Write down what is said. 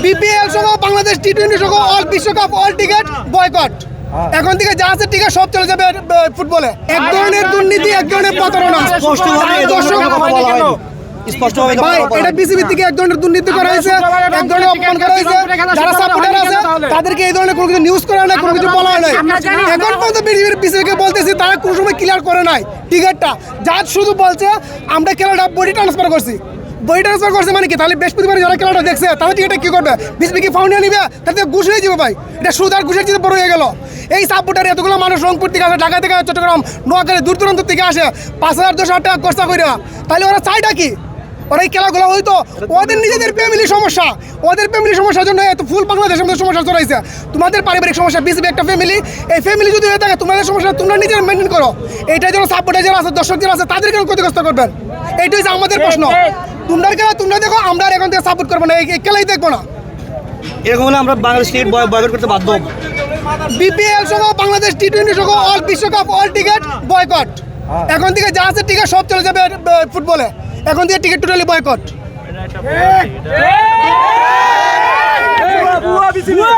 BPL সহ Bangladesh T20 সহ all বিশ্বকাপ অল টিকেট বয়কট। এখন থেকে যা আছে টিকেট সব চলে যাবে ফুটবলে। এক ধরনের দুর্নীতি, এক ধরনের প্রতারণা। ভাই, এটা বিসিবি থেকে এক ধরনের দুর্নীতি করা হয়েছে, এক ধরনের অপমান করা হয়েছে। যারা সাপোর্টার আছে তাদেরকে এই ধরনের কোনো কিছু নিউজ করা নাই, কোনো কিছু বলা হয় নাই। এখন পর্যন্ত বিসিবিকে বলতেছি তারা কোনো সময় ক্লিয়ার করে নাই টিকেটটা। যা শুধু বলছে আমরা খেলাটা বডি ট্রান্সফার করছি। বডি ট্রান্সফার করছে মানে কি? তাহলে বৃহস্পতিবার যারা খেলাটা দেখছে তাদের টিকেটটা কি করবে? বিসিবি কি ফাউন্ডে নিবে? তাতে ঘুষ হয়ে যাবে ভাই। এটা সুদ আর ঘুষের চেয়ে বড় হয়ে গেল। এই সাপোর্টার এতগুলো মানুষ রংপুর থেকে আসে, ঢাকা থেকে, চট্টগ্রাম, নোয়াখালী, দূর দূরান্ত থেকে আসে 5,000-10,000 টাকা খরচা করে। তাহলে ওরা চাইটা কি? ওরা এই খেলাগুলো হয়তো ওদের নিজেদের ফ্যামিলি সমস্যা, ওদের ফ্যামিলি সমস্যার জন্য এত ফুল বাংলাদেশের মধ্যে সমস্যা চলাইছে। তোমাদের পারিবারিক সমস্যা, বিসিবি একটা ফ্যামিলি, এই ফ্যামিলি যদি হয়ে থাকে তোমাদের সমস্যা তোমরা নিজেরা মেনটেন করো। এইটার জন্য সাপোর্টার যারা আছে, দর্শক যারা আছে তাদেরকে ক্ষতিগ্রস্ত করবেন, এইটাই হচ্ছে আমাদের প্রশ্ন। তোমরা খেলা তোমরা দেখো, আমরা আর এখন থেকে সাপোর্ট করবো না, এই খেলাই দেখবো না। এরকম হলে আমরা বাংলাদেশ ক্রিকেট বয়কট করতে বাধ্য হব। বিপিএল সহ বাংলাদেশ টি20 সহ অল বিশ্বকাপ অল টিকেট বয়কট। এখন থেকে যা আছে টিকেট সব চলে যাবে ফুটবলে। এখন থেকে টিকেট টোটালি বয়কট।